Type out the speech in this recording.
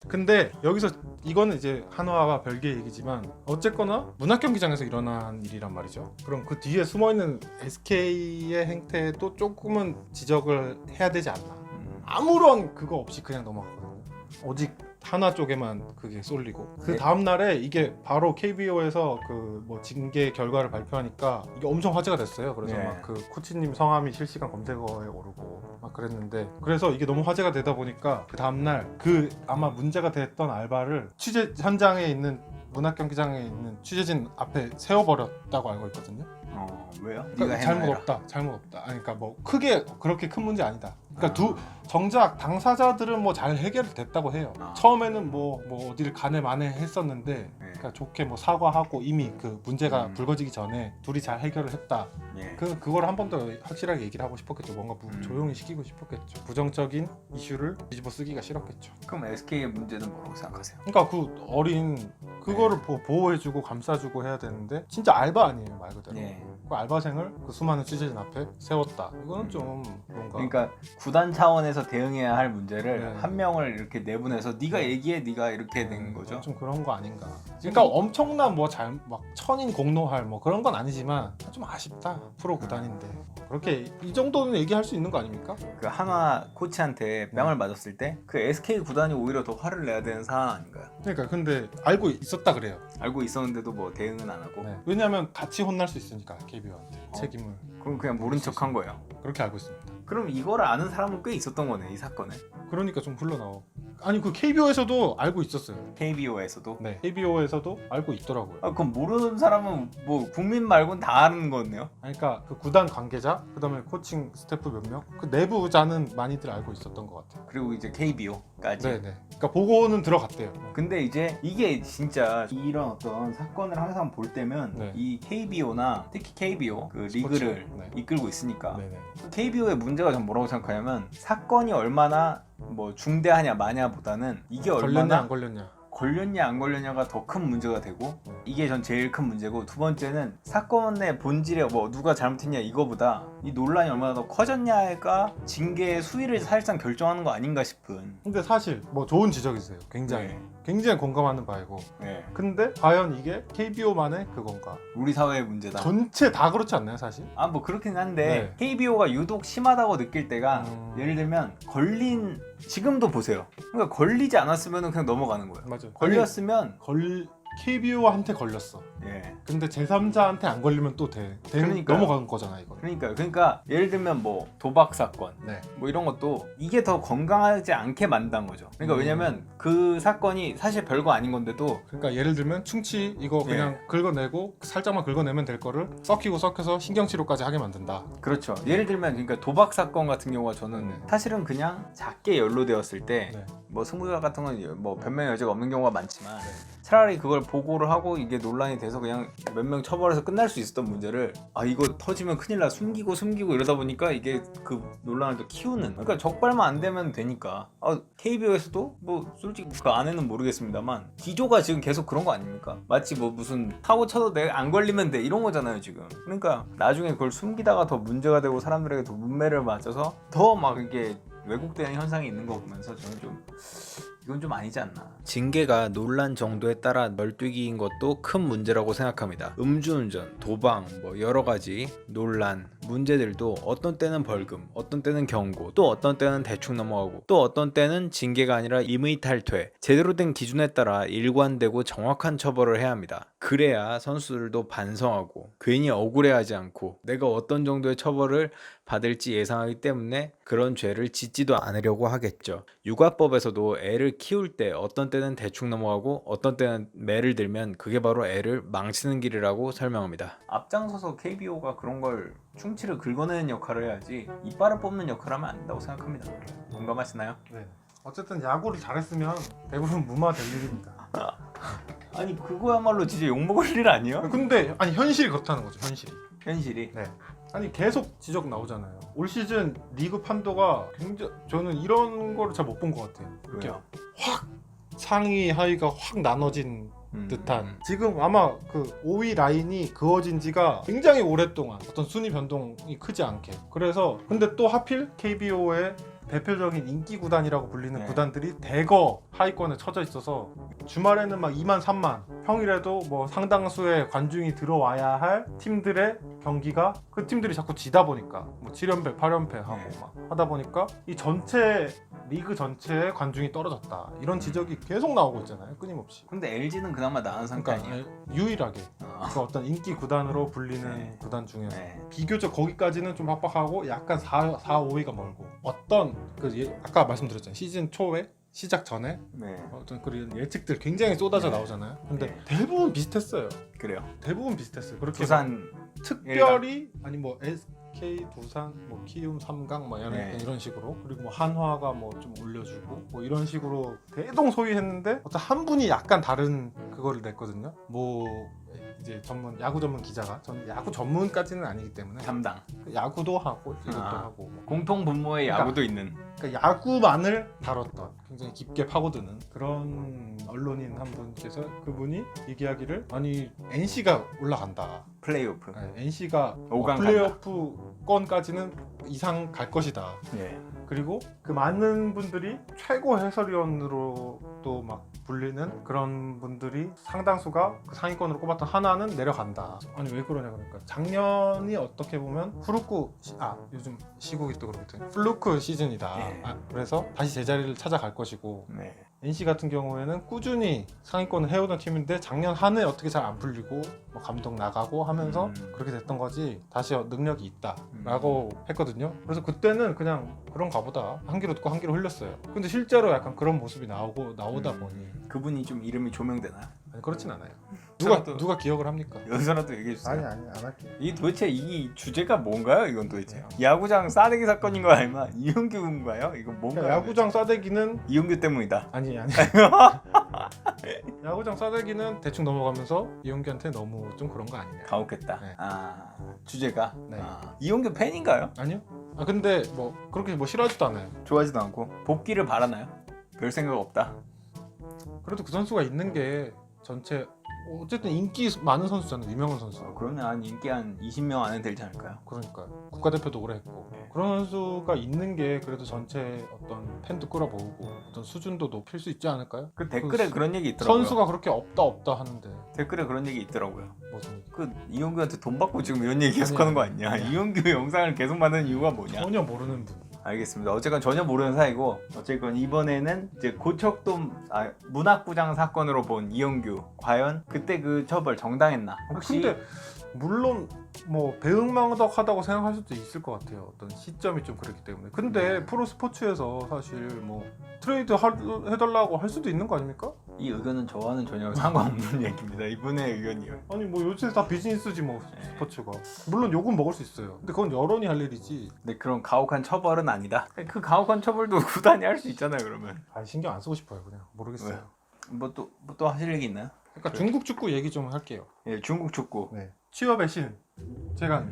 근데 여기서 이거는 이제 한화와 별개의 얘기지만 어쨌거나 문학 경기장에서 일어난 일이란 말이죠. 그럼 그 뒤에 숨어있는 SK의 행태도 조금은 지적을 해야 되지 않나. 아무런 그거 없이 그냥 넘어가거든요. 오직 한화 쪽에만 그게 쏠리고 그 다음 날에 이게 바로 KBO에서 그 뭐 징계 결과를 발표하니까 이게 엄청 화제가 됐어요. 그래서 네. 막 그 코치님 성함이 실시간 검색어에 오르고 막 그랬는데, 그래서 이게 너무 화제가 되다 보니까 그 다음 날 그 아마 문제가 됐던 알바를 취재 현장에 있는 문학 경기장에 있는 취재진 앞에 세워버렸다고 알고 있거든요. 왜요? 그러니까 잘못 없다, 잘못 없다. 아니, 그러니까 뭐 크게 그렇게 큰 문제 아니다. 그러니까 정작 당사자들은 뭐 잘 해결됐다고 해요. 처음에는 뭐 어디를 가네 마네 했었는데, 그러니까 좋게 뭐 사과하고 이미 그 문제가 불거지기 전에 둘이 잘 해결을 했다. 그걸 한 번 더 확실하게 얘기를 하고 싶었겠죠. 뭔가 조용히 시키고 싶었겠죠. 부정적인 이슈를 뒤집어 쓰기가 싫었겠죠. 그럼 SK의 문제는 뭐라고 생각하세요? 그러니까 그 어린 그거를 보호해주고 감싸주고 해야 되는데 진짜 알바 아니에요, 말 그대로. 그 알바생을 그 수많은 취재진 앞에 세웠다. 이거는 좀 뭔가. 그러니까 구단 차원에서 대응해야 할 문제를 네. 한 명을 이렇게 내보내서 네가 얘기해, 네가 이렇게 된 거죠. 좀 그런 거 아닌가. 그러니까 엄청난 뭐 막 천인 공노할 뭐 그런 건 아니지만 좀 아쉽다. 프로 구단인데 그렇게 이 정도는 얘기할 수 있는 거 아닙니까? 그 한화 코치한테 뺨을 맞았을 때 그 SK 구단이 오히려 더 화를 내야 되는 상황 아닌가요? 그러니까 근데 알고 있었다 그래요. 알고 있었는데도 뭐 대응은 안 하고. 왜냐하면 같이 혼날 수 있으니까 KBO한테 책임을. 그럼 그냥 모른 척한 거예요. 그렇게 알고 있습니다. 그럼 이거를 아는 사람은 꽤 있었던 거네, 이 사건에. 그러니까 좀 흘러나오고. 아니 그 KBO에서도 알고 있었어요. KBO에서도. 네, KBO에서도 알고 있더라고요. 그럼 모르는 사람은 뭐 국민 말고는 다 아는 거네요. 그러니까 그 구단 관계자, 그다음에 코칭 스태프 몇 명, 그 내부자는 많이들 알고 있었던 것 같아요. 그리고 이제 KBO까지. 네네. 그러니까 보고는 들어갔대요. 근데 이제 이게 진짜 이런 어떤 사건을 항상 볼 때면 네. 이 KBO나 특히 KBO 그 스포츠. 리그를 네. 이끌고 있으니까 네네. KBO의 문제가 전 뭐라고 생각하냐면 사건이 얼마나 뭐 중대하냐 마냐보다는 이게 걸렸냐 얼마나 안 걸렸냐. 걸렸냐 안 걸렸냐가 더 큰 문제가 되고, 이게 전 제일 큰 문제고, 두 번째는 사건의 본질에 뭐 누가 잘못했냐 이거보다 이 논란이 얼마나 더 커졌냐가 징계의 수위를 사실상 결정하는 거 아닌가 싶은. 근데 사실 뭐 좋은 지적이세요. 굉장히. 네. 굉장히 공감하는 바이고. 네. 근데 과연 이게 KBO만의 그건가? 우리 사회의 문제다. 전체 다 그렇지 않나요, 사실? 뭐 그렇긴 한데 네. KBO가 유독 심하다고 느낄 때가 예를 들면 걸린, 지금도 보세요. 그러니까 걸리지 않았으면 그냥 넘어가는 거예요. 맞아. 걸렸으면 KBO한테 걸렸어. 예. 근데 제3자한테 안 걸리면 또 그러니까요. 넘어가는 거잖아, 이거. 그러니까 예를 들면 뭐 도박 사건 네. 뭐 이런 것도 이게 더 건강하지 않게 만든다는 거죠. 그러니까 왜냐면 그 사건이 사실 별거 아닌 건데도. 그러니까 예를 들면 충치 이거 그냥 긁어내고 살짝만 긁어내면 될 거를 썩혀서 신경치료까지 하게 만든다. 그렇죠. 예를 들면 그러니까 도박 사건 같은 경우가 저는 사실은 그냥 작게 연루되었을 때 뭐 승부자 같은 건 뭐 변명의 여지가 없는 경우가 많지만 차라리 그걸 보고를 하고 이게 논란이 돼서 그냥 몇 명 처벌해서 끝날 수 있었던 문제를 이거 터지면 큰일 나, 숨기고 이러다 보니까 이게 그 논란을 또 키우는. 그러니까 적발만 안 되면 되니까. KBO에서도 뭐 솔직히 그 안에는 모르겠습니다만 기조가 지금 계속 그런 거 아닙니까? 마치 뭐 무슨 사고 쳐도 내가 안 걸리면 돼 이런 거잖아요 지금. 그러니까 나중에 그걸 숨기다가 더 문제가 되고 사람들에게 더 문매를 맞아서 더 막 이게 왜곡되는 현상이 있는 거 보면서 저는 좀 이건 좀 아니지 않나. 징계가 논란 정도에 따라 널뛰기인 것도 큰 문제라고 생각합니다. 음주운전, 도박, 뭐 여러 가지 논란, 문제들도 어떤 때는 벌금, 어떤 때는 경고, 또 어떤 때는 대충 넘어가고, 또 어떤 때는 징계가 아니라 임의 탈퇴, 제대로 된 기준에 따라 일관되고 정확한 처벌을 해야 합니다. 그래야 선수들도 반성하고 괜히 억울해하지 않고 내가 어떤 정도의 처벌을 받을지 예상하기 때문에 그런 죄를 짓지도 않으려고 하겠죠. 육아법에서도 애를 키울 때 어떤 때는 대충 넘어가고 어떤 때는 매를 들면 그게 바로 애를 망치는 길이라고 설명합니다. 앞장서서 KBO가 그런 걸 충치를 긁어내는 역할을 해야지 이빨을 뽑는 역할을 하면 안 된다고 생각합니다. 공감하시나요? 네. 어쨌든 야구를 잘했으면 대부분 무마될 일입니다. 아니 그거야말로 진짜 욕먹을 일 아니에요? 근데 현실이 그렇다는 거죠, 현실이. 네. 아니 계속 지적 나오잖아요. 올 시즌 리그 판도가 굉장히, 저는 이런 거를 잘 못 본 것 같아요. 이렇게 왜요? 확 상위 하위가 확 나눠진 듯한. 지금 아마 그 5위 라인이 그어진 지가 굉장히 오랫동안 어떤 순위 변동이 크지 않게. 그래서 근데 또 하필 KBO의 대표적인 인기 구단이라고 불리는 네. 구단들이 대거 하위권에 처져 있어서 주말에는 막 2만 3만, 평일에도 뭐 상당수의 관중이 들어와야 할 팀들의 경기가 그 팀들이 자꾸 지다 보니까 뭐 7연패, 8연패 하고 네. 막 하다 보니까 이 전체 리그 전체의 관중이 떨어졌다. 이런 지적이 계속 나오고 있잖아요. 끊임없이. 근데 LG는 그나마 나은 상태 그러니까 아니에요? 유일하게 어. 그 어떤 인기 구단으로 불리는 네. 구단 중에서 네. 비교적 거기까지는 좀 빡빡하고 약간 4, 5위가 멀고 어떤 아까 말씀드렸잖아요. 시즌 초에 시작 전에 네. 어떤 그런 예측들 굉장히 쏟아져 네. 나오잖아요. 근데 네. 대부분 비슷했어요. 그래요. 대부분 비슷했어요. 그렇게 두산 특별히 아니 뭐 SK, 두산, 뭐 키움, 삼강 뭐 네. 이런 식으로 그리고 뭐 한화가 뭐 좀 올려주고 뭐 이런 식으로 대동소이했는데 어떤 한 분이 약간 다른 그거를 냈거든요. 뭐 이제 야구 전문 기자가 저는 야구 전문까지는 아니기 때문에 담당. 야구도 하고 이것도 아. 하고 공통 분모의 그러니까 야구도 있는. 그러니까 야구만을 다뤘던 굉장히 깊게 파고드는 그런 언론인 한 분께서 그분이 얘기하기를 아니 NC가 올라간다. 플레이오프. NC가 5강 플레이오프권까지는 이상 갈 것이다. 네. 그리고 그 많은 분들이 최고 해설위원으로 또 막 불리는 그런 분들이 상당수가 그 상위권으로 꼽았던 하나는 내려간다. 아니 왜 그러냐 그러니까 작년이 어떻게 보면 요즘 시국이 또 그렇거든요. 플루크 시즌이다. 네. 그래서 다시 제자리를 찾아갈 것이고 네. NC 같은 경우에는 꾸준히 상위권을 해오던 팀인데 작년 한 해 어떻게 잘 안 풀리고 뭐 감독 나가고 하면서 그렇게 됐던 거지 다시 능력이 있다라고 했거든요. 그래서 그때는 그냥 그런가 보다 한 귀로 듣고 한 귀로 흘렸어요. 근데 실제로 약간 그런 모습이 나오다 보니 그분이 좀 이름이 조명되나요? 아니 그렇진 않아요. 저라도- 누가 기억을 합니까? 여기서라도 얘기해 주세요. 아니 안 할게요. 이 도대체 이 주제가 뭔가요? 이건 도대체 야구장 싸대기 사건인 거 아니면 이용규인가요? 이건 뭔가요? 그러니까 야구장 싸대기는 이용규 때문이다. 아니 야구장 싸대기는 대충 넘어가면서 이용규한테 너무 좀 그런 거 아니냐. 가혹했다. 네. 아 주제가. 네. 아, 이용규 팬인가요? 아니요. 근데 뭐 그렇게 뭐 싫어하지도 않아요. 좋아하지도 않고 복귀를 바라나요? 별 생각 없다. 그래도 그 선수가 있는 게 전체 어쨌든 인기 많은 선수잖아요. 유명한 선수. 그러면 한 인기 한 20명 안에 들지 않을까요? 그러니까 국가대표도 오래 했고 네. 그런 선수가 있는 게 그래도 전체 어떤 팬도 끌어모으고 어떤 수준도 높일 수 있지 않을까요? 그 댓글에 그런 얘기 있더라고요. 선수가 그렇게 없다 하는데 댓글에 그런 얘기 있더라고요. 무슨 얘기? 그 이용규한테 돈 받고 지금 이런 얘기 계속 아니야. 하는 거 아니냐? 이용규 영상을 계속 만드는 이유가 뭐냐? 전혀 모르는 분. 알겠습니다. 어쨌건 전혀 모르는 사이고 어쨌건 이번에는 이제 고척돔 문학부장 사건으로 본 이용규 과연 그때 그 처벌 정당했나? 혹시 근데 물론 뭐 배응망덕하다고 생각할 수도 있을 것 같아요. 어떤 시점이 좀 그렇기 때문에. 근데 프로 스포츠에서 사실 뭐 트레이드 해달라고 할 수도 있는 거 아닙니까? 이 의견은 저와는 전혀 상관없는 얘기입니다. 이분의 의견이요. 아니 뭐 요새 다 비즈니스지 뭐 스포츠가. 물론 욕은 먹을 수 있어요. 근데 그건 여론이 할 일이지. 근데 그런 가혹한 처벌은 아니다. 그 가혹한 처벌도 구단이 할 수 있잖아요. 그러면 신경 안 쓰고 싶어요. 그냥 모르겠어요. 왜요? 뭐 또 하실 얘기 있나요? 그러니까 중국 축구 얘기 좀 할게요. 예, 중국 축구. 취업의 신 제가